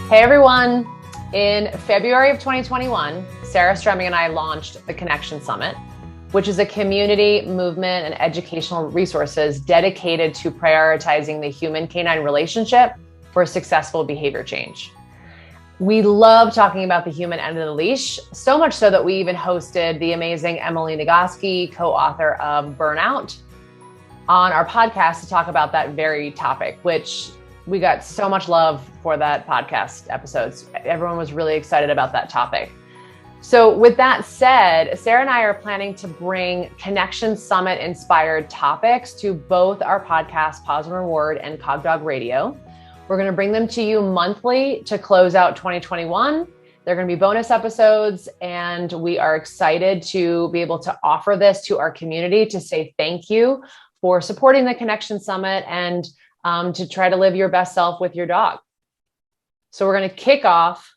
Hey everyone, in February of 2021, Sarah Stremming and I launched the Connection Summit, which is a community, movement, and educational resources dedicated to prioritizing the human-canine relationship for successful behavior change. We love talking about the human end of the leash, so much so that we even hosted the amazing Emily Nagoski, co-author of Burnout, on our podcast to talk about that very topic, which we got so much love for that podcast episodes. Everyone was really excited about that topic. So with that said, Sarah and I are planning to bring Connection Summit inspired topics to both our podcast, Pause and Reward, and Cogdog Radio. We're going to bring them to you monthly to close out 2021. They're going to be bonus episodes, and we are excited to be able to offer this to our community to say thank you for supporting the Connection Summit and to try to live your best self with your dog. So we're going to kick off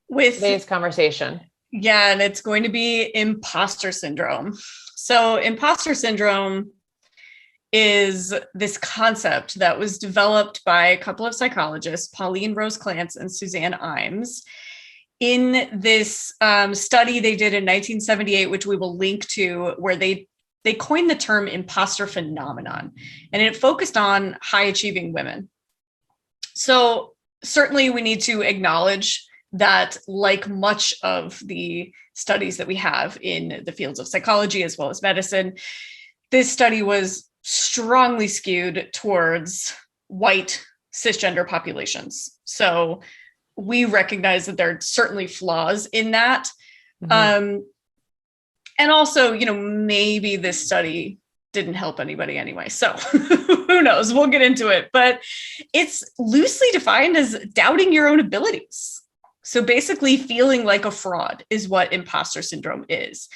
with today's conversation. Yeah, and it's going to be imposter syndrome. So imposter syndrome is this concept that was developed by a couple of psychologists, Pauline Rose Clance and Suzanne Imes, in this study they did in 1978, which we will link to, where they coined the term imposter phenomenon, and it focused on high achieving women. So certainly we need to acknowledge that, like much of the studies that we have in the fields of psychology as well as medicine, this study was strongly skewed towards white cisgender populations. So we recognize that there are certainly flaws in that. Mm-hmm. And also, maybe this study didn't help anybody anyway. So who knows? We'll get into it. But it's loosely defined as doubting your own abilities. So basically feeling like a fraud is what imposter syndrome is.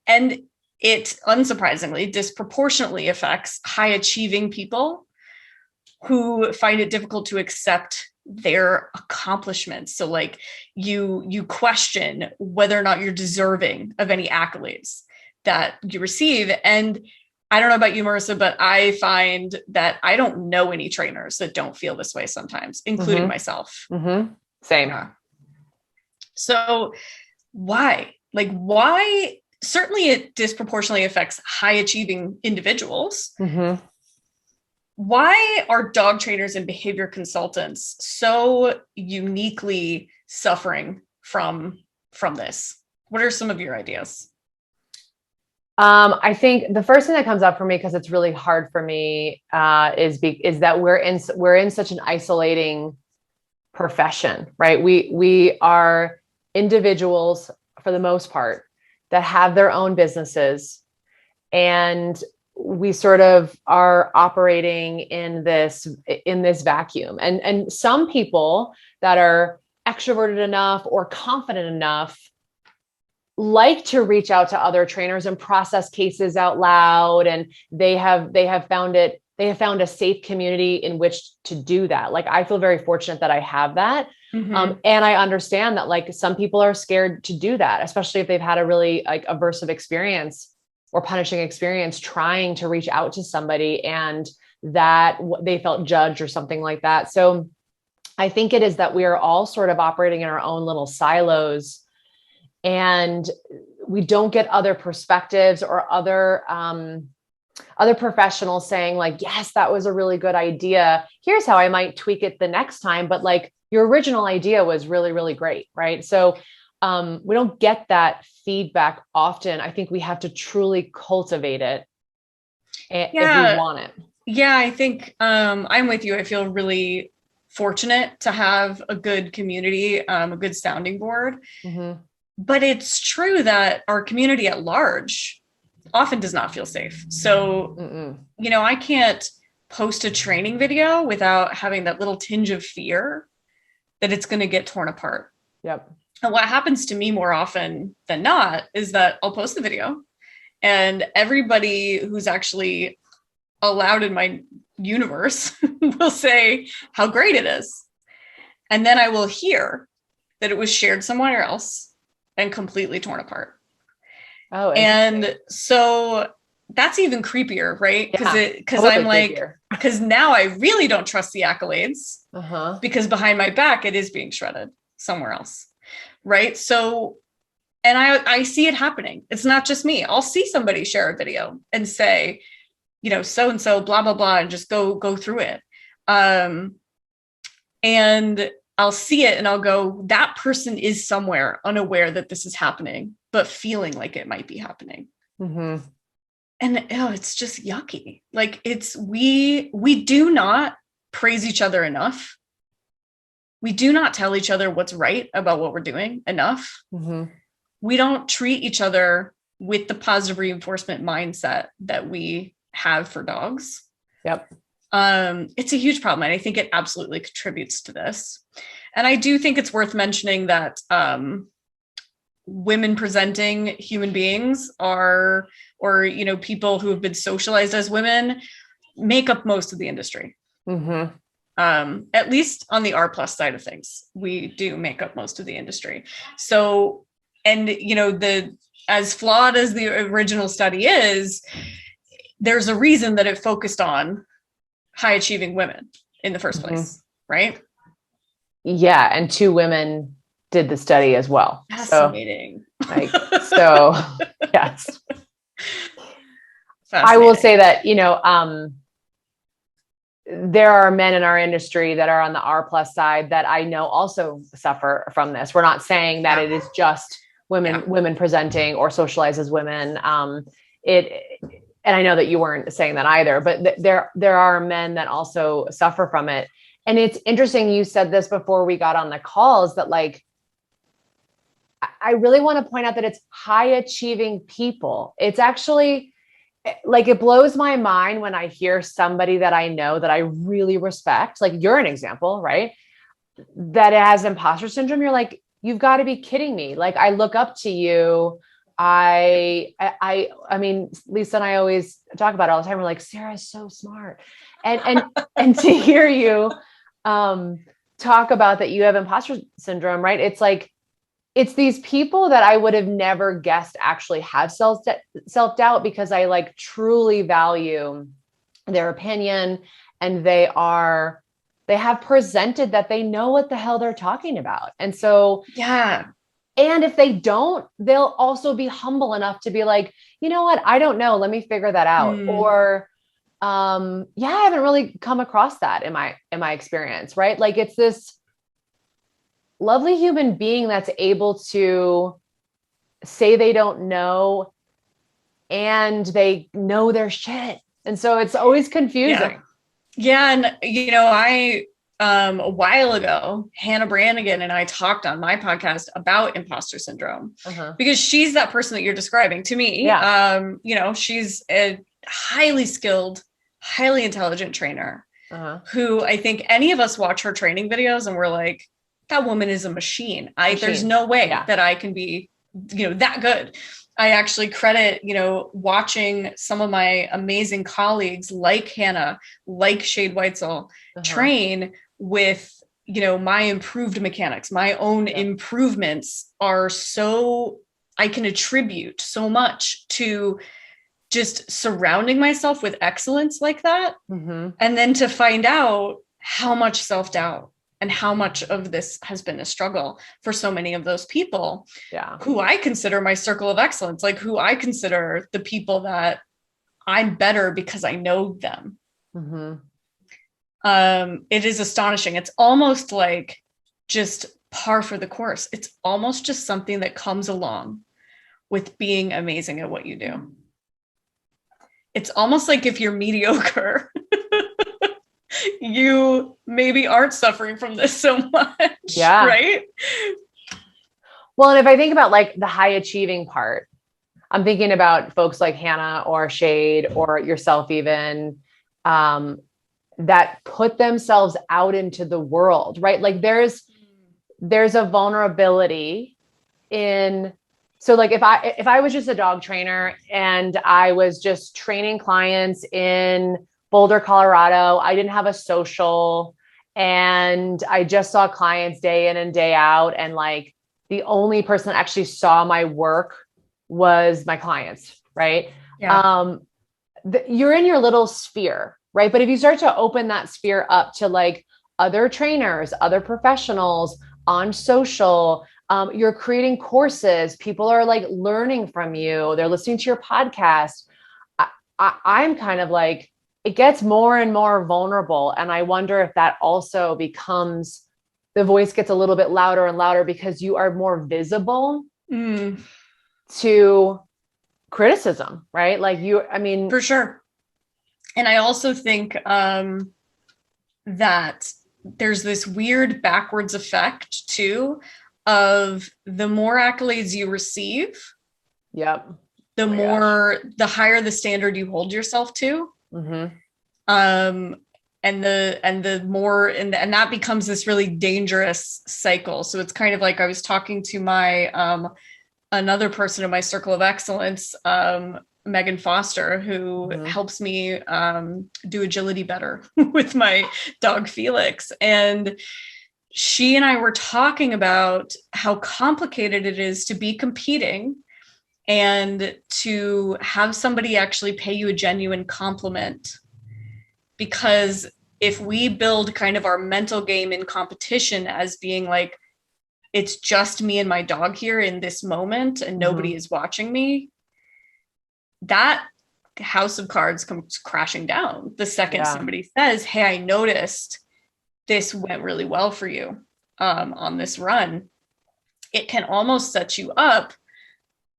And it, unsurprisingly, disproportionately affects high achieving people who find it difficult to accept their accomplishments. So like you question whether or not you're deserving of any accolades that you receive. And I don't know about you, Marissa, but I find that I don't know any trainers that don't feel this way sometimes, including myself. Mm-hmm. Same. Yeah. So why? Certainly it disproportionately affects high achieving individuals. Mm-hmm. Why are dog trainers and behavior consultants so uniquely suffering from this? What are some of your ideas? I think the first thing that comes up for me, because it's really hard for me, is that we're in such an isolating profession, right? We are individuals for the most part that have their own businesses, and we sort of are operating in this vacuum. And some people that are extroverted enough or confident enough like to reach out to other trainers and process cases out loud. And they have found a safe community in which to do that. Like, I feel very fortunate that I have that. Mm-hmm. And I understand that like some people are scared to do that, especially if they've had a really like aversive experience or punishing experience trying to reach out to somebody and that they felt judged or something like that. So I think it is that we are all sort of operating in our own little silos, and we don't get other perspectives or other professionals saying like, yes, that was a really good idea. Here's how I might tweak it the next time. But like, your original idea was really, really great. Right. So we don't get that feedback often. I think we have to truly cultivate it if we want it. Yeah, I think I'm with you. I feel really fortunate to have a good community, a good sounding board. Mm-hmm. But it's true that our community at large often does not feel safe. So, I can't post a training video without having that little tinge of fear that it's going to get torn apart. Yep. And what happens to me more often than not is that I'll post the video and everybody who's actually allowed in my universe will say how great it is. And then I will hear that it was shared somewhere else and completely torn apart. Oh, and so that's even creepier, right? Because totally I'm like, creepier. because now I really don't trust the accolades because behind my back, it is being shredded somewhere else. Right. So, and I see it happening. It's not just me. I'll see somebody share a video and say, you know, so-and-so, blah, blah, blah, and just go through it. And I'll see it and I'll go, that person is somewhere unaware that this is happening, but feeling like it might be happening. And it's just yucky. Like we do not praise each other enough. We do not tell each other what's right about what we're doing enough. We don't treat each other with the positive reinforcement mindset that we have for dogs. Yep. It's a huge problem. And I think it absolutely contributes to this. And I do think it's worth mentioning that women presenting human beings are, or, you know, people who have been socialized as women make up most of the industry. At least on the R+ side of things, we do make up most of the industry. So, and, you know, as flawed as the original study is, there's a reason that it focused on high achieving women in the first place, right? Yeah. And 2 women did the study as well. Fascinating. So yes. I will say that, you know, there are men in our industry that are on the R+ side that I know also suffer from this. We're not saying that it is just women presenting or socialized as women. And I know that you weren't saying that either, but there are men that also suffer from it. And it's interesting. You said this before we got on the calls that, like, I really want to point out that it's high achieving people. It's actually, like, it blows my mind when I hear somebody that I know that I really respect, like you're an example, right? That has imposter syndrome. You're like, you've got to be kidding me. Like, I look up to you. I mean, Lisa and I always talk about it all the time. We're like, Sarah's so smart. And to hear you talk about that you have imposter syndrome, right? It's like, it's these people that I would have never guessed actually have self-doubt, because I, like, truly value their opinion, and they have presented that they know what the hell they're talking about. And so, and if they don't, they'll also be humble enough to be like, you know what? I don't know. Let me figure that out. Or, I haven't really come across that in my experience, right? Like, it's this lovely human being that's able to say they don't know and they know their shit. And so it's always confusing. Yeah. And, you know, a while ago, Hannah Brannigan and I talked on my podcast about imposter syndrome, because she's that person that you're describing to me. You know, she's a highly skilled, highly intelligent trainer who, I think any of us watch her training videos and we're like, that woman is a machine. There's no way that I can be, you know, that good. I actually credit, you know, watching some of my amazing colleagues like Hannah, like Shade Weitzel, train with, you know, my improved mechanics. My own improvements are so, I can attribute so much to just surrounding myself with excellence like that. And then to find out how much self-doubt and how much of this has been a struggle for so many of those people who I consider my circle of excellence, like who I consider the people that I'm better because I know them. It is astonishing. It's almost like just par for the course. It's almost just something that comes along with being amazing at what you do. It's almost like if you're mediocre, you maybe aren't suffering from this so much, right? Well, and if I think about, like, the high achieving part, I'm thinking about folks like Hannah or Shade or yourself even, that put themselves out into the world, right? Like, there's a vulnerability in, so, like, if I was just a dog trainer and I was just training clients in Boulder, Colorado, I didn't have a social, and I just saw clients day in and day out. And, like, the only person that actually saw my work was my clients. Right. you're in your little sphere, right? But if you start to open that sphere up to like other trainers, other professionals on social, you're creating courses, people are like learning from you, they're listening to your podcast. I'm kind of like, it gets more and more vulnerable. And I wonder if that also becomes, the voice gets a little bit louder and louder because you are more visible to criticism, right? Like For sure. And I also think that there's this weird backwards effect too of the more accolades you receive. Yep. The higher the standard you hold yourself to. Mm-hmm. And the more, and that becomes this really dangerous cycle. So it's kind of like I was talking to my, another person in my circle of excellence, Megan Foster, who helps me do agility better with my dog Felix. And she and I were talking about how complicated it is to be competing and to have somebody actually pay you a genuine compliment. Because if we build kind of our mental game in competition as being like, it's just me and my dog here in this moment and nobody is watching me, that house of cards comes crashing down the second somebody says, hey, I noticed this went really well for you on this run. It can almost set you up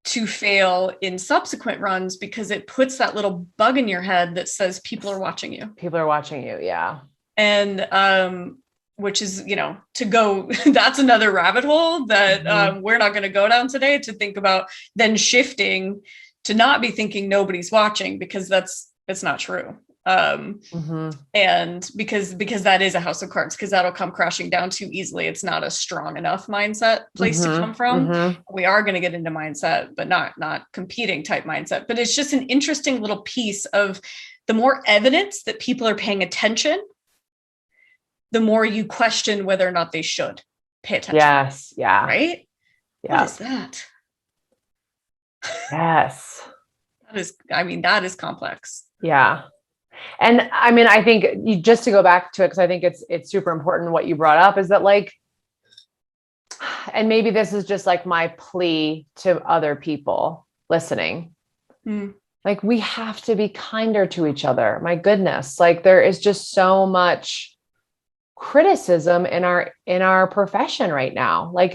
to fail in subsequent runs because it puts that little bug in your head that says people are watching you. People are watching you. Yeah. And which is, to go, that's another rabbit hole that we're not going to go down today, to think about then shifting to not be thinking nobody's watching, because it's not true. And because that is a house of cards, because that'll come crashing down too easily. It's not a strong enough mindset place to come from. We are going to get into mindset, but not competing type mindset. But it's just an interesting little piece of the more evidence that people are paying attention, the more you question whether or not they should pay attention. Yes. Yeah. Right? Yeah. What is that? Yes. That is complex. Yeah. And I think just to go back to it, because I think it's super important what you brought up, is that like, and maybe this is just like my plea to other people listening. Like, we have to be kinder to each other. My goodness. Like, there is just so much criticism in our profession right now. Like,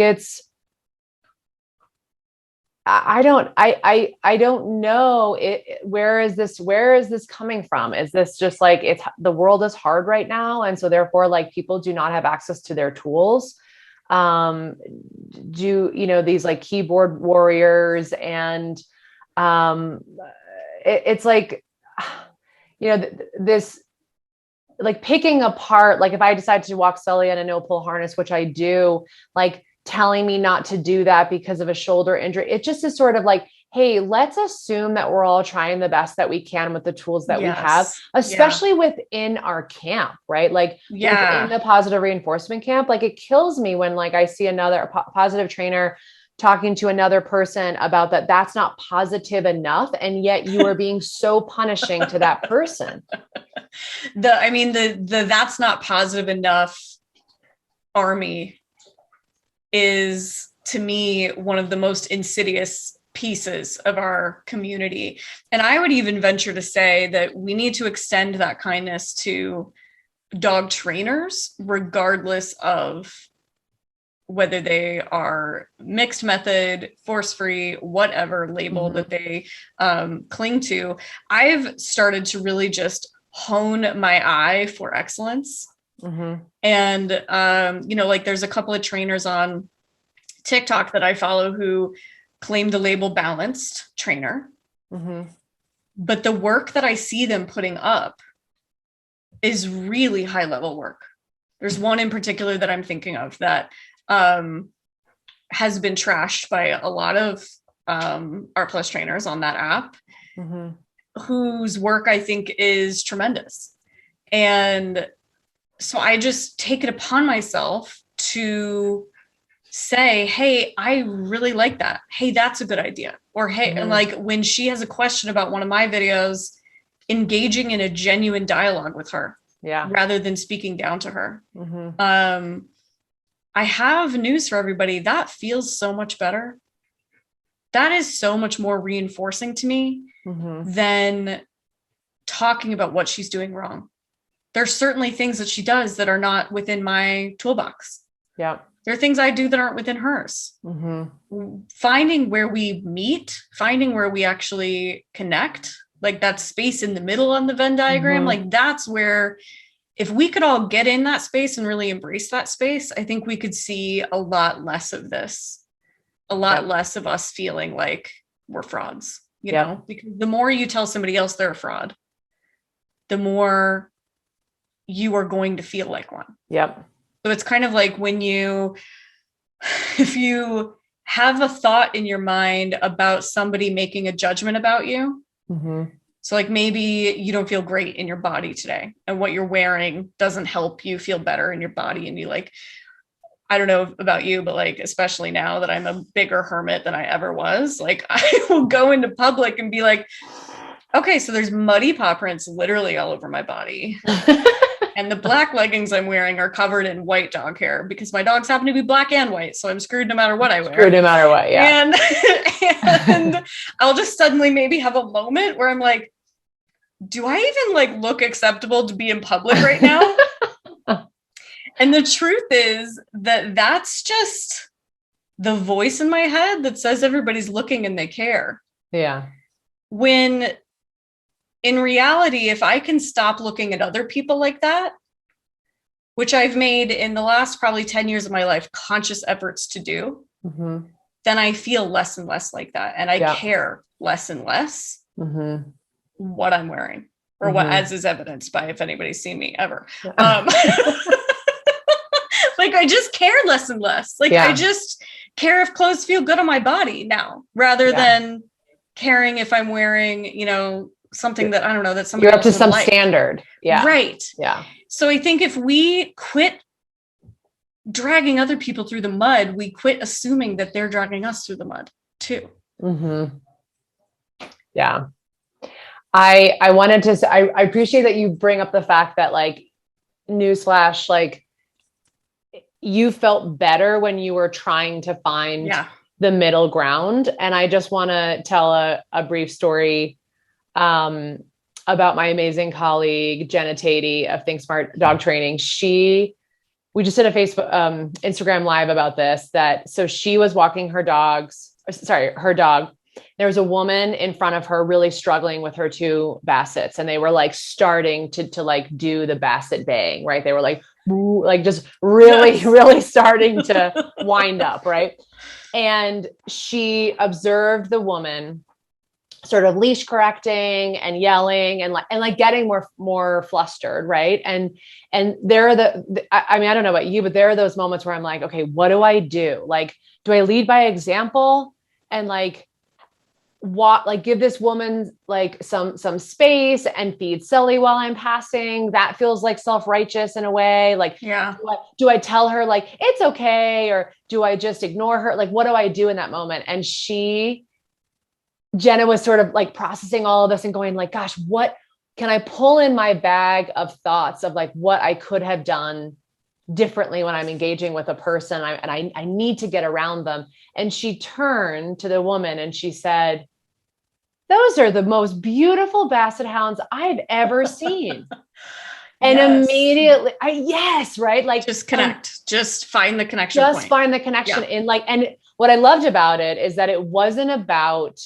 I don't know where is this coming from? Is this just like, the world is hard right now, and so therefore like people do not have access to their tools? These like keyboard warriors, and it's like, this, like, picking apart, like if I decide to walk Sully in a no pull harness, which I do, like telling me not to do that because of a shoulder injury. It just is sort of like, hey, let's assume that we're all trying the best that we can with the tools that we have, especially within our camp, right? Like within the positive reinforcement camp. Like, it kills me when like I see another positive trainer talking to another person about that's not positive enough. And yet you are being so punishing to that person. That's not positive enough army is, to me, one of the most insidious pieces of our community. And I would even venture to say that we need to extend that kindness to dog trainers, regardless of whether they are mixed method, force-free, whatever label that they cling to. I've started to really just hone my eye for excellence. And, like there's a couple of trainers on TikTok that I follow who claim the label balanced trainer. But the work that I see them putting up is really high level work. There's one in particular that I'm thinking of that has been trashed by a lot of Art Plus trainers on that app, whose work I think is tremendous. And so I just take it upon myself to say, hey, I really like that. Hey, that's a good idea. Or, hey, and like when she has a question about one of my videos, engaging in a genuine dialogue with her. Yeah. Rather than speaking down to her. Mm-hmm. I have news for everybody. That feels so much better. That is so much more reinforcing to me than talking about what she's doing wrong. There's certainly things that she does that are not within my toolbox. Yeah. There are things I do that aren't within hers. Mm-hmm. Finding where we meet, finding where we actually connect, like that space in the middle on the Venn diagram, like that's where, if we could all get in that space and really embrace that space, I think we could see a lot less of this, a lot less of us feeling like we're frauds, you know, because the more you tell somebody else they're a fraud, the more you are going to feel like one. Yep. So it's kind of like when if you have a thought in your mind about somebody making a judgment about you. So like maybe you don't feel great in your body today and what you're wearing doesn't help you feel better in your body. And you like, I don't know about you, but like, especially now that I'm a bigger hermit than I ever was, like I will go into public and be like, okay, so there's muddy paw prints literally all over my body. And the black leggings I'm wearing are covered in white dog hair because my dogs happen to be black and white. So I'm screwed no matter what I wear. Screwed no matter what, yeah. And I'll just suddenly maybe have a moment where I'm like, do I even like look acceptable to be in public right now? And the truth is that that's just the voice in my head that says everybody's looking and they care. Yeah. When in reality, if I can stop looking at other people like that, which I've made in the last probably 10 years of my life, conscious efforts to do, then I feel less and less like that. And I care less and less what I'm wearing or what, as is evidenced by if anybody's seen me ever. Like I just care less and less. Like I just care if clothes feel good on my body now, rather than caring if I'm wearing, you know, something that I don't know that somebody you're up to some like. standard. Yeah. Right. Yeah. So I think if we quit dragging other people through the mud, we quit assuming that they're dragging us through the mud too. Yeah. I wanted to say, I appreciate that you bring up the fact that like newsflash, like you felt better when you were trying to find the middle ground. And I just want to tell a brief story about my amazing colleague, Jenna Tatey of Think Smart Dog Training. We just did a Facebook, Instagram live about this, so she was walking her dog. There was a woman in front of her really struggling with her two bassets, and they were like starting to like do the basset baying, right? They were like just really starting to wind up. Right. And she observed the woman sort of leash correcting and yelling and like getting more flustered. Right. And there are I mean, I don't know about you, but there are those moments where I'm like, okay, what do I do? Like, do I lead by example and like give this woman like some space and feed silly while I'm passing? That feels like self-righteous in a way. Like, do I tell her like, it's okay? Or do I just ignore her? Like, what do I do in that moment? And Jenna was sort of like processing all of this and going like, gosh, what can I pull in my bag of thoughts of like what I could have done differently when I'm engaging with a person and I need to get around them. And she turned to the woman and she said, those are the most beautiful basset hounds I've ever seen. And immediately, right? Like just connect, just find the connection. Find the connection in like, and what I loved about it is that it wasn't about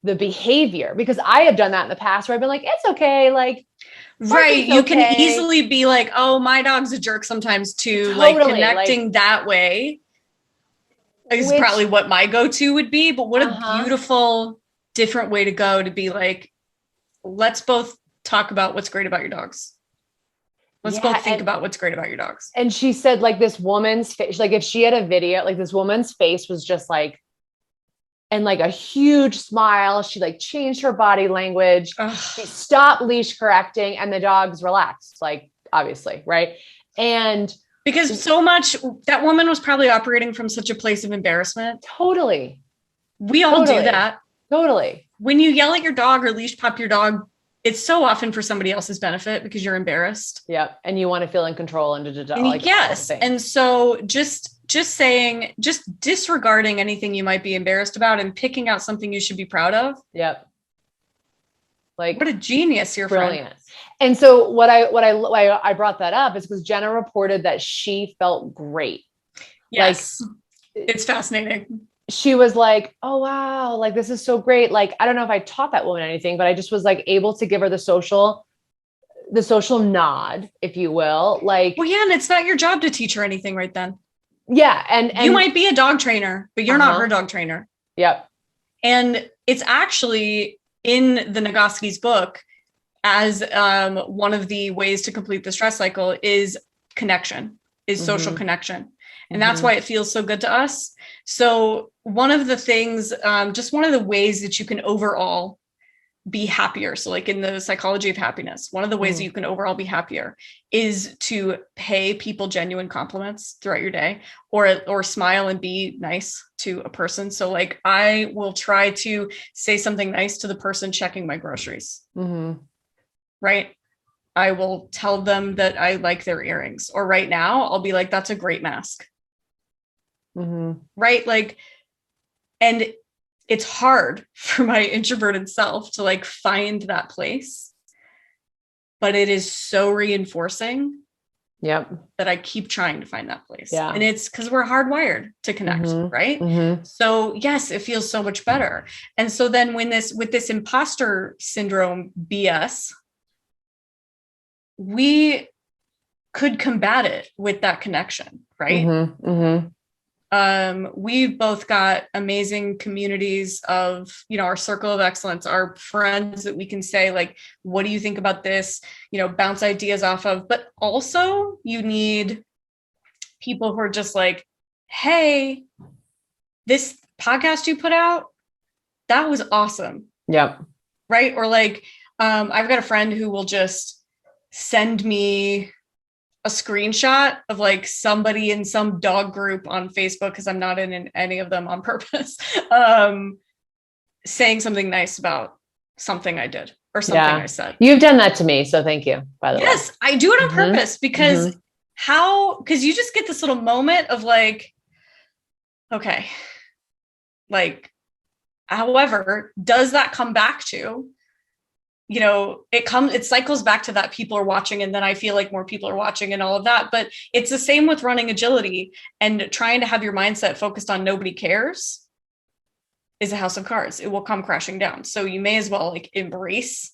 the behavior, because I have done that in the past where I've been like, it's okay. Like, right. You can easily be like, oh, my dog's a jerk sometimes too. Totally, like connecting that way is probably what my go-to would be. But what a beautiful, different way to go, to be like, let's both talk about what's great about your dogs. Let's both think about what's great about your dogs. And she said like this woman's face, like if she had a video, like this woman's face was just like, and like a huge smile. She like changed her body language. She stopped leash correcting and the dog's relaxed, like obviously. Right. And because so much, that woman was probably operating from such a place of embarrassment. Totally. We all do that. Totally. When you yell at your dog or leash pop your dog, it's so often for somebody else's benefit because you're embarrassed. Yeah. And you want to feel in control and like, yes. And so just disregarding anything you might be embarrassed about and picking out something you should be proud of. Yep. Like, what a genius, your brilliant. friend. And so why I brought that up is because Jenna reported that she felt great. Yes. Like, it's fascinating. She was like, oh, wow. Like, this is so great. Like, I don't know if I taught that woman anything, but I just was like able to give her the social nod, if you will. Like, well, yeah. And it's not your job to teach her anything right then. Yeah. And you might be a dog trainer, but you're not her dog trainer. Yep. And it's actually in the Nagoski's book as one of the ways to complete the stress cycle is connection, is social connection. And that's why it feels so good to us. So one of the things, just one of the ways that you can overall be happier. So like in the psychology of happiness, one of the ways that you can overall be happier is to pay people genuine compliments throughout your day, or smile and be nice to a person. So like I will try to say something nice to the person checking my groceries. Right. I will tell them that I like their earrings, or right now I'll be like, that's a great mask. Right. Like, and it's hard for my introverted self to like find that place, but it is so reinforcing. Yep. That I keep trying to find that place. Yeah. And it's because we're hardwired to connect. Right. So yes, it feels so much better. And so then with this imposter syndrome BS, we could combat it with that connection. Right. We've both got amazing communities of, our circle of excellence, our friends that we can say, like, what do you think about this? Bounce ideas off of, but also you need people who are just like, hey, this podcast you put out, that was awesome. Yep. Right. Or like, I've got a friend who will just send me a screenshot of like somebody in some dog group on Facebook, because I'm not in any of them on purpose, saying something nice about something I did or something I said. You've done that to me. So thank you, by the way. Yes, I do it on purpose because because you just get this little moment of like, okay, like, however, does that come back to, it cycles back to that people are watching, and then I feel like more people are watching and all of that. But it's the same with running agility and trying to have your mindset focused on nobody cares is a house of cards. It will come crashing down. So you may as well like embrace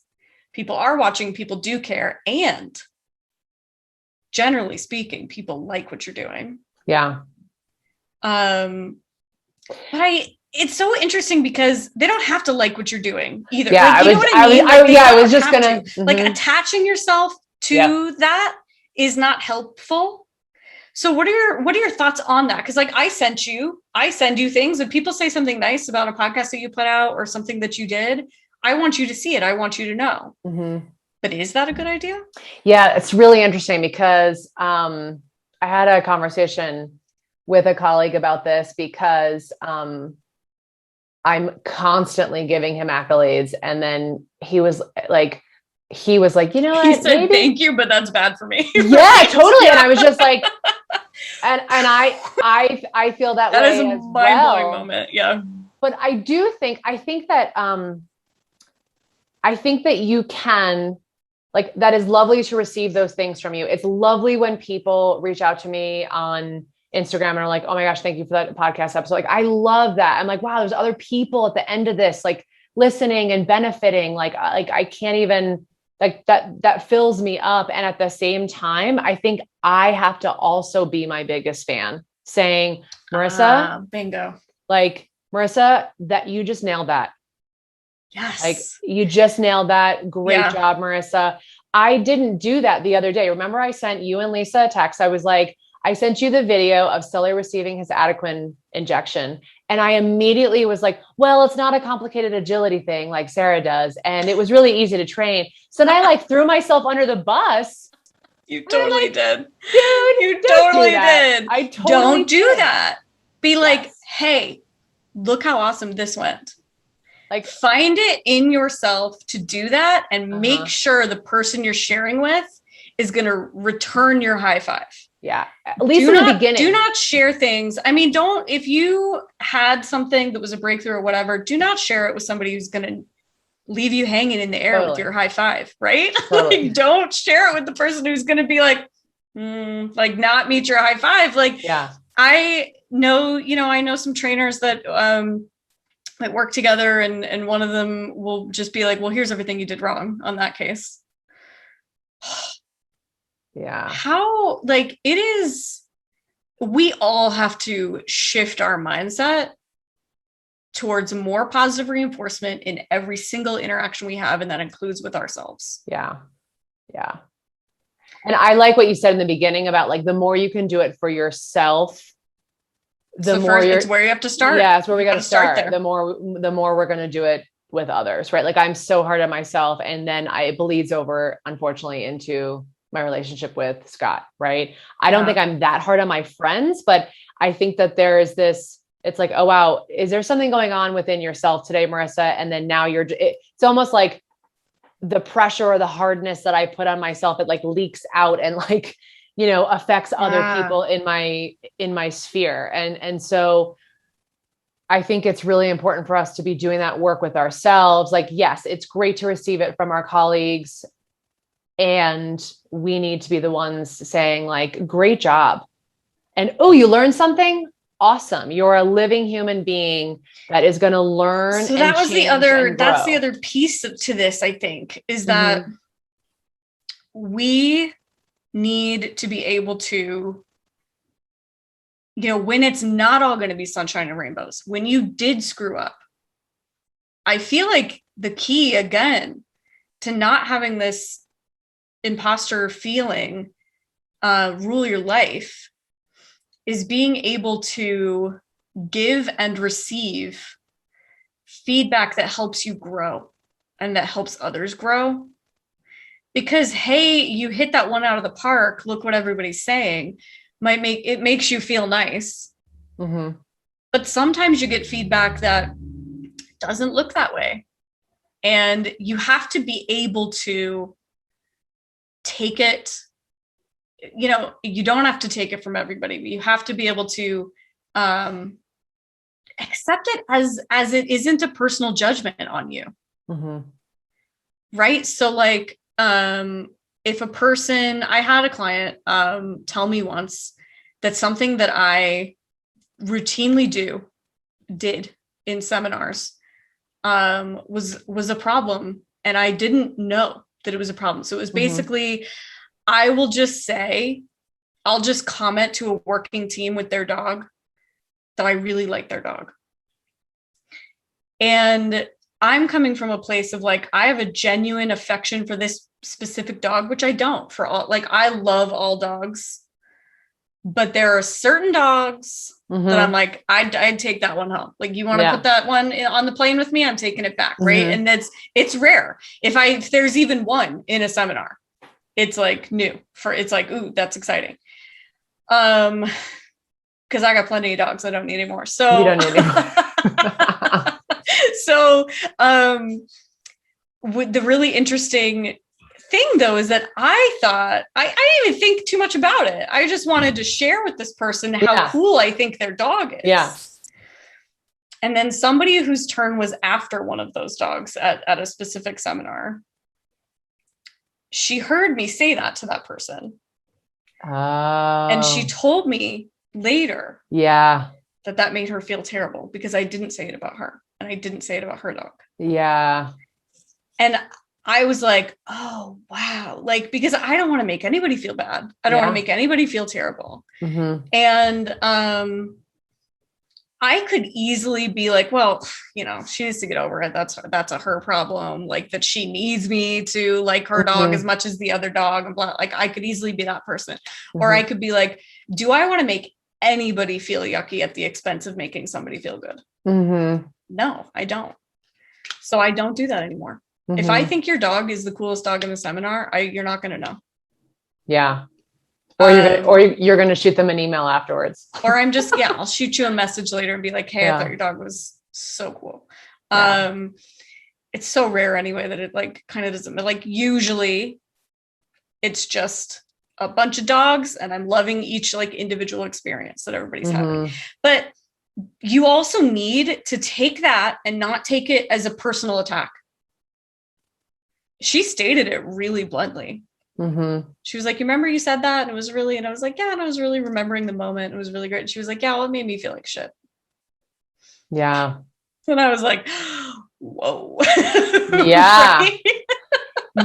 people are watching, people do care. And generally speaking, people like what you're doing. Yeah. But it's so interesting because they don't have to like what you're doing either. Yeah, like, you know what I mean? I was just gonna like attaching yourself to that is not helpful. So what are your thoughts on that? Because like I send you things. If people say something nice about a podcast that you put out or something that you did, I want you to see it. I want you to know. But is that a good idea? Yeah, it's really interesting because I had a conversation with a colleague about this because I'm constantly giving him accolades. And then he was like, you know what? He said, thank you, but that's bad for me. Yeah, totally. Yeah. And I was just like, and I feel that way. That is a mind-blowing moment. Yeah. But I think that you can, like, that is lovely to receive those things from you. It's lovely when people reach out to me on Instagram and are like, oh my gosh, thank you for that podcast episode. Like, I love that. I'm like, wow, there's other people at the end of this, like listening and benefiting. Like I can't even, like, that fills me up. And at the same time, I think I have to also be my biggest fan, saying, Marissa, bingo. Like, Marissa, that you just nailed that. Yes. Like, you just nailed that. Great job, Marissa. I didn't do that the other day. Remember, I sent you and Lisa a text. I was like, I sent you the video of Sully receiving his Adequan injection. And I immediately was like, well, it's not a complicated agility thing like Sarah does. And it was really easy to train. So then I like threw myself under the bus. You totally did. Dude, you totally did. I totally don't do that. Be like, hey, look how awesome this went. Like, find it in yourself to do that and make sure the person you're sharing with is going to return your high five. Yeah. At least in the beginning. Do not share things. I mean, if you had something that was a breakthrough or whatever, do not share it with somebody who's going to leave you hanging in the air with your high five, right? Totally. Like, don't share it with the person who's going to be like, not meet your high five. Like, I know some trainers that work together, and one of them will just be like, well, here's everything you did wrong on that case. Yeah. How, like, it is, we all have to shift our mindset towards more positive reinforcement in every single interaction we have. And that includes with ourselves. Yeah. Yeah. And I like what you said in the beginning about like, the more you can do it for yourself, it's where you have to start. Yeah. It's where we got to start there. The more we're going to do it with others, right? Like, I'm so hard on myself, and then it bleeds over, unfortunately, into my relationship with Scott. Right. I don't think I'm that hard on my friends, but I think that there is this, it's like, oh, wow, is there something going on within yourself today, Marissa? And then now it's almost like the pressure or the hardness that I put on myself, it like leaks out and like, affects other people in my sphere. And so I think it's really important for us to be doing that work with ourselves. Like, yes, it's great to receive it from our colleagues, and we need to be the ones saying like, great job. And, oh, you learned something? Awesome. You're a living human being that is going to learn. So that's the other piece to this, I think, is that we need to be able to, when it's not all going to be sunshine and rainbows, when you did screw up, I feel like the key, again, to not having this imposter feeling rule your life is being able to give and receive feedback that helps you grow and that helps others grow. Because, hey, you hit that one out of the park, look what everybody's saying, makes you feel nice. But sometimes you get feedback that doesn't look that way. And you have to be able to take it. You don't have to take it from everybody, but you have to be able to accept it as it isn't a personal judgment on you. Right. So like, if I had a client tell me once that something that I routinely did in seminars was a problem, and I didn't know that it was a problem. So it was basically, I'll just comment to a working team with their dog that I really like their dog. And I'm coming from a place of like, I have a genuine affection for this specific dog, which I don't I love all dogs, but there are certain dogs that I'm like, I'd take that one home. Like, you want to put that one on the plane with me? I'm taking it back. Right. And it's rare. If there's even one in a seminar, it's like new it's like, ooh, that's exciting. Cause I got plenty of dogs. I don't need any more. So you don't need any more. So, the really interesting thing though, is that I thought, I didn't even think too much about it. I just wanted to share with this person how cool I think their dog is. Yeah. And then somebody whose turn was after one of those dogs at a specific seminar, she heard me say that to that person. And she told me later that made her feel terrible because I didn't say it about her and I didn't say it about her dog. Yeah. And I was like, oh, wow. Like, because I don't want to make anybody feel bad. I don't want to make anybody feel terrible. And I could easily be like, well, she needs to get over it. That's her problem. Like, that she needs me to like her dog as much as the other dog and blah. Like, I could easily be that person. Or I could be like, do I want to make anybody feel yucky at the expense of making somebody feel good? No, I don't. So I don't do that anymore. If I think your dog is the coolest dog in the seminar, you're not going to know. Yeah. Or you're going to shoot them an email afterwards. Or I'm just, I'll shoot you a message later and be like, hey, I thought your dog was so cool. Yeah. It's so rare anyway that it like kind of doesn't, like usually it's just a bunch of dogs and I'm loving each like individual experience that everybody's having. But you also need to take that and not take it as a personal attack. She stated it really bluntly. She was like, you remember you said that? And it was really, and I was like, yeah. And I was really remembering the moment. It was really great. And she was like, yeah, well, it made me feel like shit. Yeah. And I was like, whoa. Yeah.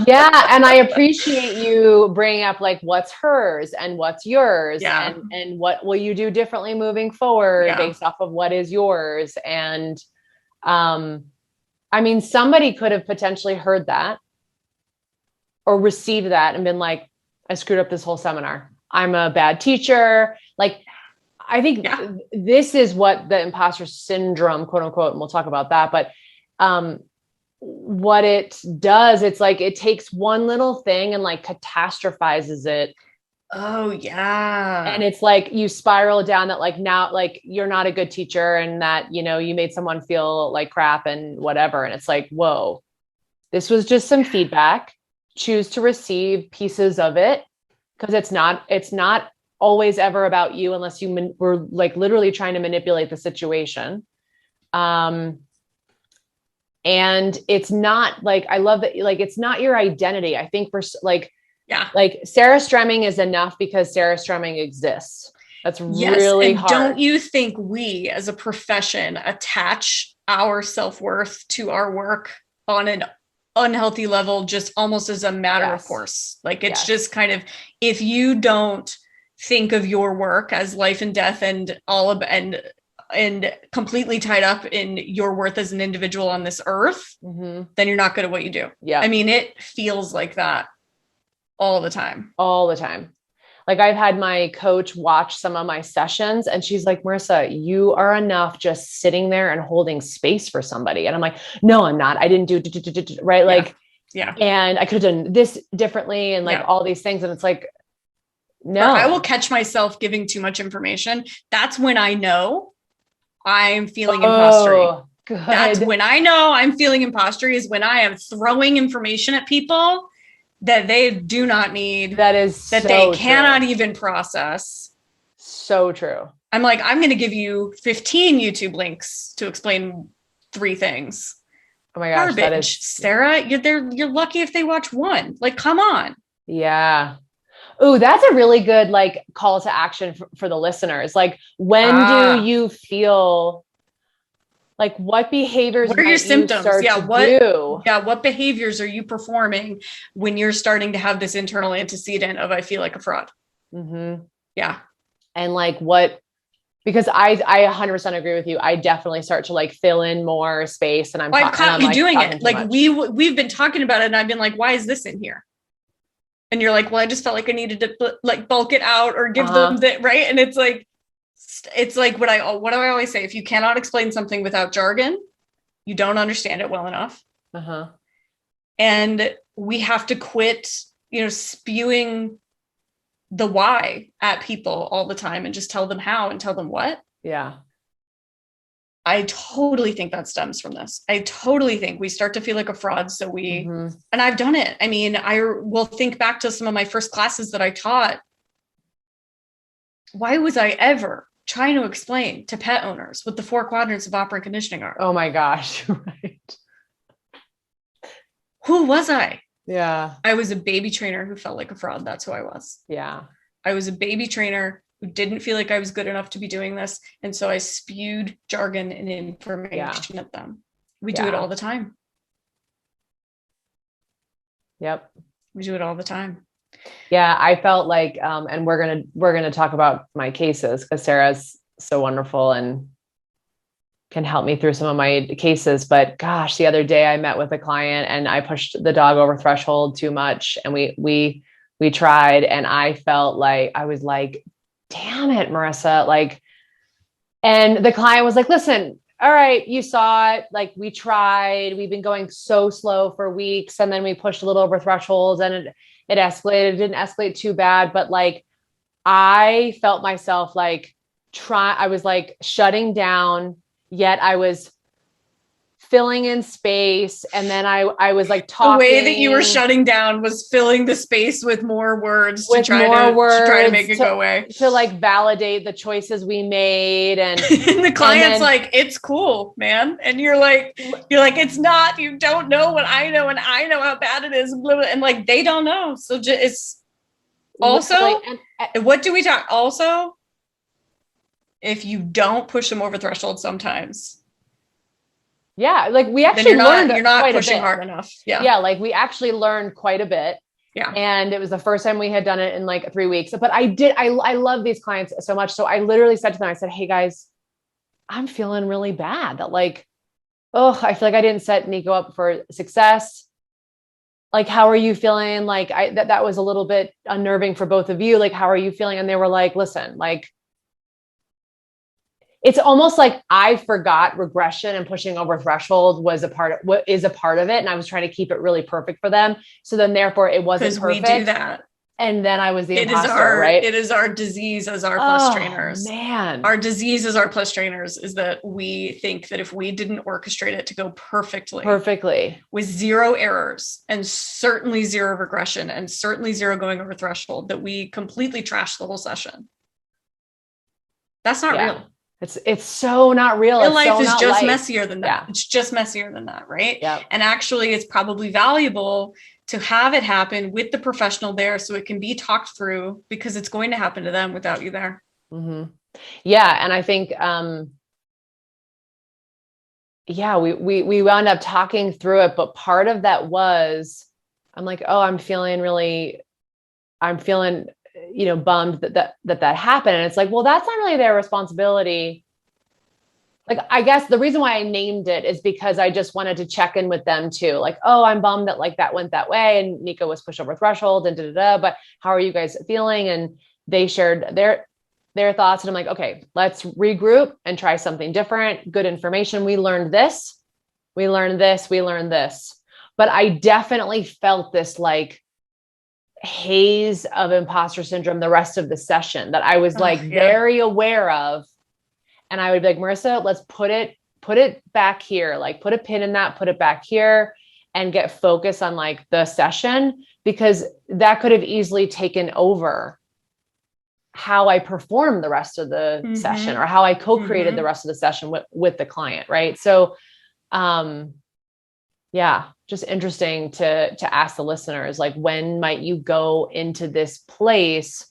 Yeah. And I appreciate you bringing up like what's hers and what's yours, and what will you do differently moving forward based off of what is yours. And I mean, somebody could have potentially heard that or received that and been like, I screwed up this whole seminar. I'm a bad teacher. Like, I think this is what the imposter syndrome, quote unquote, and we'll talk about that. But what it does, it's like, it takes one little thing and like catastrophizes it. Oh yeah. And it's like, you spiral down that like, now, like you're not a good teacher and that, you know, you made someone feel like crap and whatever. And it's like, whoa, this was just some feedback. Choose to receive pieces of it. Cause it's not always ever about you unless you were like literally trying to manipulate the situation. And it's not like, I love that. Like, it's not your identity. I think for like Sarah Stremming is enough because Sarah Stremming exists. That's really hard. Don't you think we as a profession attach our self-worth to our work on an unhealthy level, just almost as a matter of course? Like it's just kind of, if you don't think of your work as life and death and all of, and completely tied up in your worth as an individual on this earth, then you're not good at what you do. Yeah. I mean, it feels like that all the time. Like I've had my coach watch some of my sessions and she's like, Marissa, you are enough just sitting there and holding space for somebody. And I'm like, no, I'm not. I didn't do right. Like, and I could have done this differently and like all these things. And it's like, no, I will catch myself giving too much information. That's when I know I'm feeling impostery. Good. That's when I know I'm feeling impostery, is when I am throwing information at people that they do not need, that they cannot even process. So true. I'm like, I'm going to give you 15 YouTube links to explain 3 things. Oh my gosh. Garbage, that is Sarah. You're lucky if they watch one. Like, come on. Yeah. Ooh, that's a really good like call to action for the listeners. Like, when do you feel like, what behaviors, what are your symptoms? What behaviors are you performing when you're starting to have this internal antecedent of, I feel like a fraud? Yeah. And like because I 100% agree with you. I definitely start to like fill in more space and I've caught you doing it. Like we've been talking about it and I've been like, why is this in here? And you're like, well, I just felt like I needed to like bulk it out or give them that. Right. And it's like what do I always say? If you cannot explain something without jargon, you don't understand it well enough. And we have to quit, spewing the why at people all the time and just tell them how and tell them what. Yeah. I totally think that stems from this. I totally think we start to feel like a fraud. So and I've done it. I mean, I will think back to some of my first classes that I taught. Why was I ever trying to explain to pet owners what the 4 quadrants of operant conditioning are? Oh my gosh. Right. Who was I? Yeah. I was a baby trainer who felt like a fraud. That's who I was. Yeah. I was a baby trainer who didn't feel like I was good enough to be doing this. And so I spewed jargon and information at them. We do it all the time. Yep. We do it all the time. Yeah. I felt like, and we're going to talk about my cases because Sarah's so wonderful and can help me through some of my cases. But gosh, the other day I met with a client and I pushed the dog over threshold too much. And we tried, and I felt like, I was like, damn it, Marissa. Like, and the client was like, listen, all right, you saw it. Like, we tried, we've been going so slow for weeks. And then we pushed a little over thresholds and it escalated. It didn't escalate too bad, but like, I felt myself like I was like shutting down, yet I was filling in space. And then I was like talking. The way that you were shutting down was filling the space with more words to try to make it go away. To like validate the choices we made. And, and the client's like, it's cool, man. And you're like, it's not, you don't know what I know. And I know how bad it is. And like, they don't know. So it's also, what do we talk? Also, if you don't push them over threshold sometimes. Yeah. Like we actually learned you're not pushing hard enough. Yeah. Yeah. Like we actually learned quite a bit. Yeah. And it was the first time we had done it in like 3 weeks. But I love these clients so much. So I literally said to them, I said, hey guys, I'm feeling really bad that like, oh, I feel like I didn't set Nico up for success. Like, how are you feeling? Like that was a little bit unnerving for both of you. Like, how are you feeling? And they were like, listen, like, it's almost like I forgot regression and pushing over threshold is a part of it. And I was trying to keep it really perfect for them. So then therefore it wasn't perfect. We do that. And then I was the imposter, right? It is our disease as our plus trainers. Man. Our disease as our plus trainers is that we think that if we didn't orchestrate it to go perfectly with zero errors and certainly zero regression and certainly zero going over threshold, that we completely trash the whole session. That's not real. It's so not real. Real life is just messier than that. Yeah. It's just messier than that, right? Yeah. And actually, it's probably valuable to have it happen with the professional there so it can be talked through, because it's going to happen to them without you there. Mm-hmm. Yeah. And I think, we wound up talking through it, but part of that was, I'm like, oh, I'm feeling, bummed that happened. And it's like, well, that's not really their responsibility. Like, I guess the reason why I named it is because I just wanted to check in with them too. Like, oh, I'm bummed that like that went that way and Nico was pushed over threshold and but how are you guys feeling? And they shared their thoughts. And I'm like, okay, let's regroup and try something different. Good information. We learned this. But I definitely felt this like haze of imposter syndrome the rest of the session that I was very aware of. And I would be like, Marissa, let's put it back here, like put a pin in that, put it back here and get focused on like the session, because that could have easily taken over how I performed the rest of the session or how I co-created the rest of the session with the client. Right. So, just interesting to ask the listeners, like, when might you go into this place,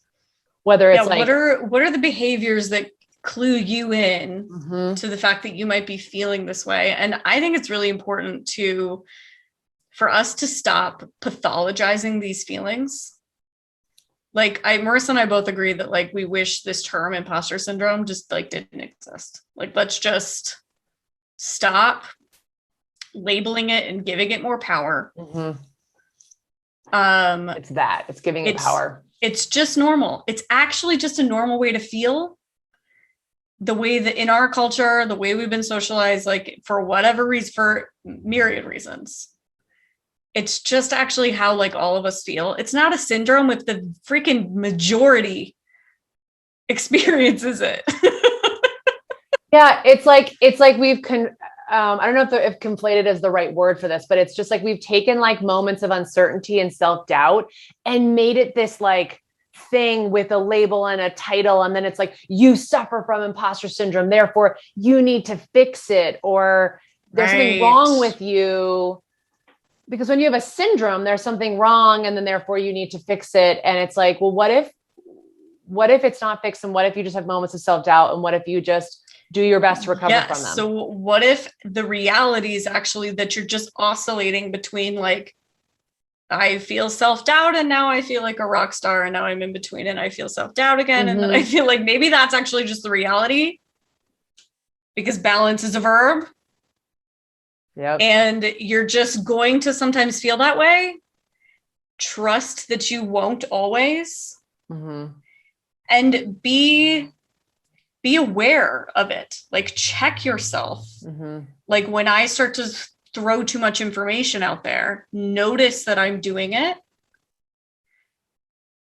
whether it's like, what are the behaviors that clue you in to the fact that you might be feeling this way? And I think it's really important for us to stop pathologizing these feelings. Like Marissa and I both agree that like, we wish this term imposter syndrome just like didn't exist. Like, let's just stop labeling it and giving it more power. It's giving it power. It's just normal. It's actually just a normal way to feel. The way that in our culture, the way we've been socialized, like for whatever reason, for myriad reasons, it's just actually how like all of us feel. It's not a syndrome if the freaking majority experiences it. Yeah. It's like we've I don't know if conflated is the right word for this, but it's just like, we've taken like moments of uncertainty and self-doubt and made it this like thing with a label and a title. And then it's like, you suffer from imposter syndrome, therefore you need to fix it, or there's something wrong with you. Because when you have a syndrome, there's something wrong, and then therefore you need to fix it. And it's like, well, what if it's not fixed? And what if you just have moments of self-doubt? And what if you just do your best to recover from them? So what if the reality is actually that you're just oscillating between like, I feel self-doubt and now I feel like a rock star, and now I'm in between and I feel self-doubt again. And then I feel like maybe that's actually just the reality, because balance is a verb. Yep. And you're just going to sometimes feel that way. Trust that you won't always. And be aware of it. Like, check yourself. Like, when I start to throw too much information out there, notice that I'm doing it.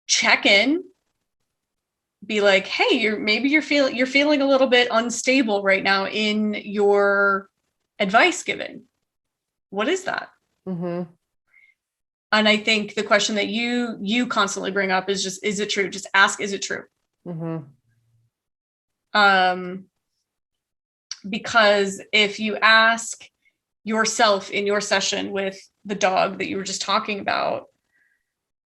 Check in. Be like, hey, you're feeling a little bit unstable right now in your advice giving. What is that? Mm-hmm. And I think the question that you constantly bring up is just, is it true? Just ask, is it true? Mm-hmm. Because if you ask yourself in your session with the dog that you were just talking about,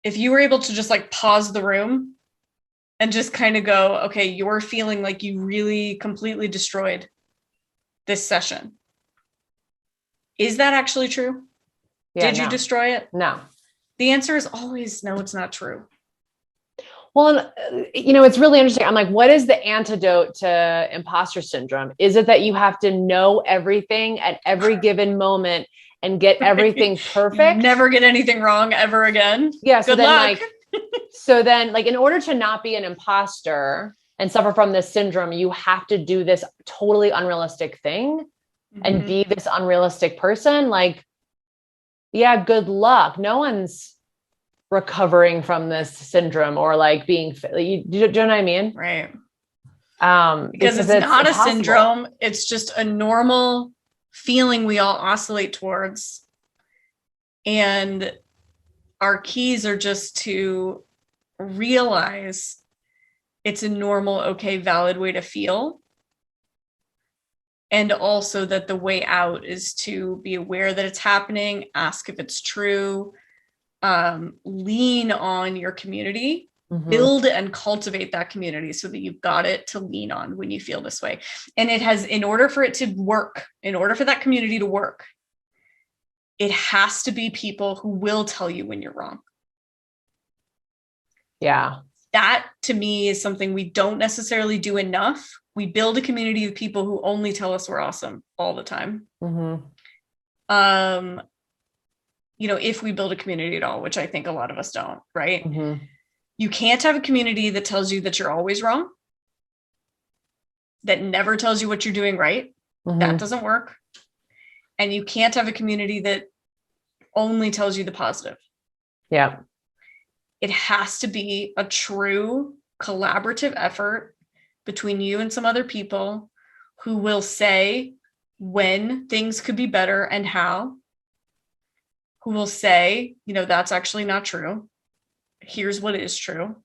if you were able to just like pause the room and just kind of go, okay, you're feeling like you really completely destroyed this session. Is that actually true? Yeah, Did you destroy it? No. The answer is always no, it's not true. Well, it's really interesting. I'm like, what is the antidote to imposter syndrome? Is it that you have to know everything at every given moment and get everything perfect? You never get anything wrong ever again. Yeah. So Good luck. Like, in order to not be an imposter and suffer from this syndrome, you have to do this totally unrealistic thing and be this unrealistic person. Like, yeah, good luck. No one's recovering from this syndrome or like being, do you know what I mean? Right. Because it's not impossible. A syndrome. It's just a normal feeling we all oscillate towards. And our keys are just to realize it's a normal, okay, valid way to feel. And also that the way out is to be aware that it's happening, ask if it's true, lean on your community, build and cultivate that community so that you've got it to lean on when you feel this way. And it has, in order for it to work, in order for that community to work, it has to be people who will tell you when you're wrong. Yeah. That to me is something we don't necessarily do enough. We build a community of people who only tell us we're awesome all the time. If we build a community at all, which I think a lot of us don't, right? You can't have a community that tells you that you're always wrong, that never tells you what you're doing right. That doesn't work. And you can't have a community that only tells you the positive. Yeah. It has to be a true collaborative effort between you and some other people who will say when things could be better and how, who will say, that's actually not true. Here's what is true.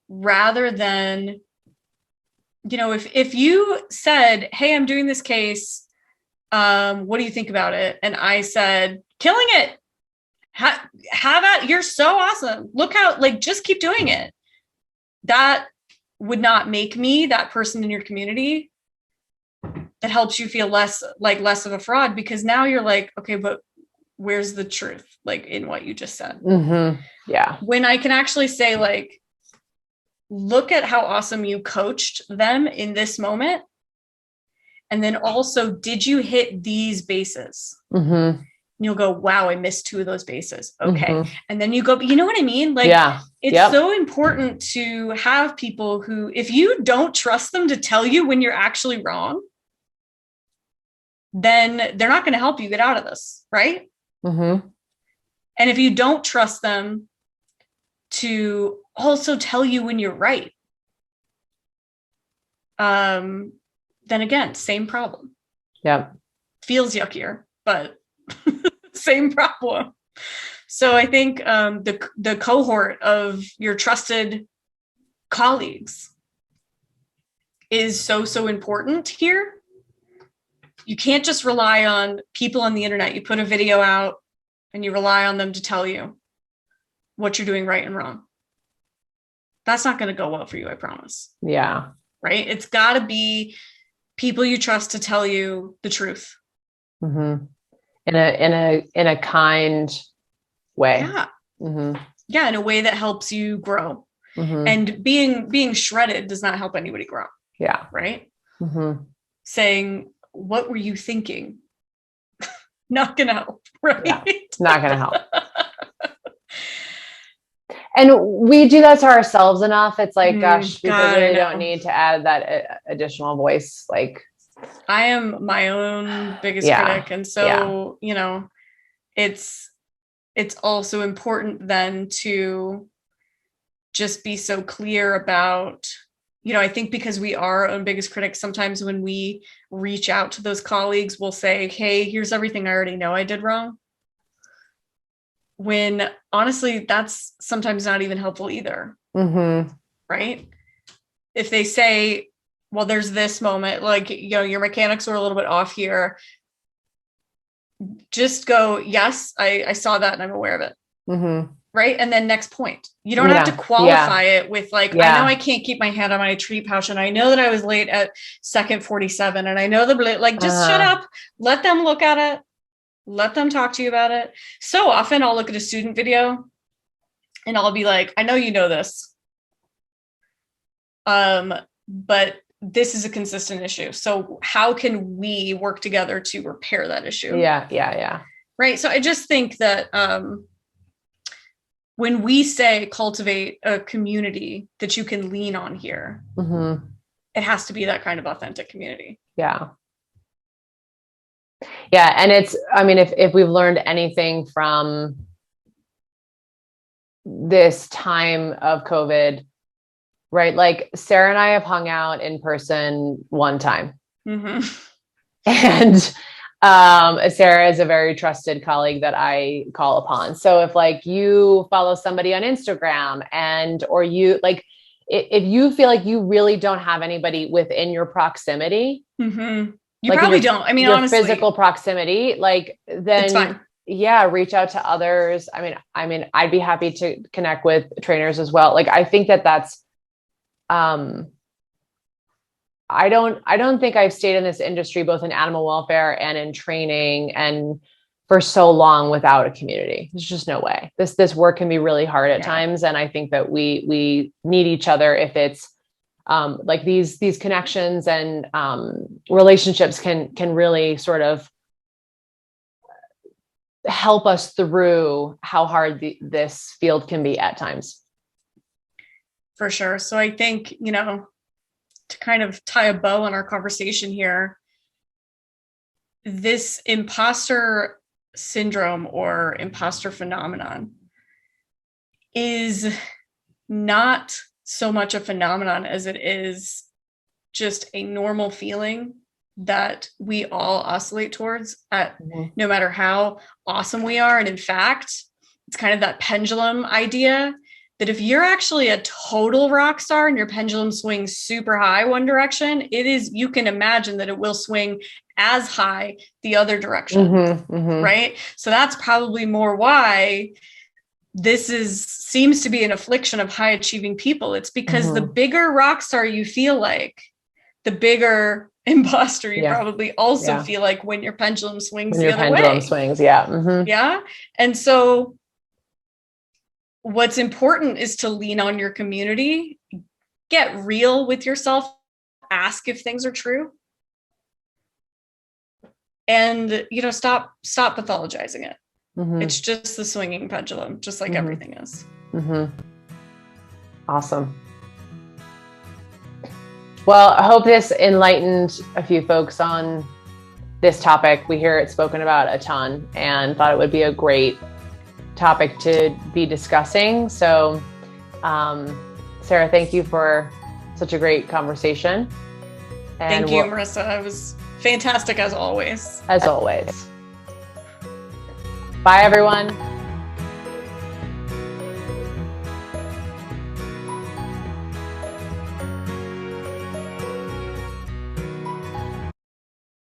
Rather than, if you said, hey, I'm doing this case. What do you think about it? And I said, killing it. Have at, you're so awesome. Look how, just keep doing it. That would not make me that person in your community that helps you feel less of a fraud, because now you're like, okay, but where's the truth? In what you just said. Yeah. When I can actually say, look at how awesome you coached them in this moment. And then also, did you hit these bases? And you'll go, wow, I missed 2 of those bases. Okay. And then you go, you know what I mean? It's so important to have people who, if you don't trust them to tell you when you're actually wrong, then they're not going to help you get out of this. Right. And if you don't trust them to also tell you when you're right, then again, same problem. Yeah. Feels yuckier, but same problem. So I think the cohort of your trusted colleagues is so important here. You can't just rely on people on the internet. You put a video out and you rely on them to tell you what you're doing right and wrong. That's not going to go well for you, I promise. Yeah. Right? It's got to be people you trust to tell you the truth. In a kind way. Yeah. Yeah, in a way that helps you grow. And being shredded does not help anybody grow. Yeah. Right? Saying, what were you thinking? Not gonna help, right? Yeah, not gonna help. And we do that to ourselves enough. It's like, gosh, people really don't need to add that additional voice. I am my own biggest critic. And so, it's also important then to just be so clear about, I think because we are our own biggest critics, sometimes when we reach out to those colleagues, we'll say, hey, here's everything I already know I did wrong. When honestly, that's sometimes not even helpful either. Mm-hmm. Right? If they say, well, there's this moment, like, your mechanics are a little bit off here. Just go, yes, I saw that and I'm aware of it. Mm-hmm. Right. And then next point, you don't have to qualify it with like, I know I can't keep my hand on my tree pouch. And I know that I was late at second 47. And I know just shut up, let them look at it. Let them talk to you about it. So often I'll look at a student video and I'll be like, I know you know this. But this is a consistent issue. So how can we work together to repair that issue? Yeah. Right. So I just think that when we say cultivate a community that you can lean on here, it has to be that kind of authentic community. Yeah. Yeah. And if we've learned anything from this time of COVID, right? Like Sarah and I have hung out in person one time. And Sarah is a very trusted colleague that I call upon. So if like you follow somebody on Instagram or you like, if you feel like you really don't have anybody within your proximity, you like probably don't. I mean, your honestly, physical proximity, like then it's fine. Yeah, reach out to others. I mean, I'd be happy to connect with trainers as well. Like, I think that's, I don't think I've stayed in this industry, both in animal welfare and in training and for so long without a community. There's just no way. This work can be really hard at times. And I think that we need each other if it's, like these connections and, relationships can really sort of help us through how hard this field can be at times. For sure. So I think, to kind of tie a bow on our conversation here, this imposter syndrome or imposter phenomenon is not so much a phenomenon as it is just a normal feeling that we all oscillate towards at no matter how awesome we are. And in fact, it's kind of that pendulum idea that if you're actually a total rock star and your pendulum swings super high one direction, you can imagine that it will swing as high the other direction, right? So that's probably more why this seems to be an affliction of high achieving people. It's because the bigger rock star you feel like, the bigger imposter you probably also feel like when your pendulum swings the other way. Pendulum swings, yeah. And so what's important is to lean on your community, get real with yourself, ask if things are true, and stop pathologizing it. It's just the swinging pendulum, just like everything is. Awesome. Well, I hope this enlightened a few folks on this topic. We hear it spoken about a ton and thought it would be a great topic to be discussing. So, Sarah, thank you for such a great conversation. And thank you, Marissa. It was fantastic as always. As always. Bye, everyone.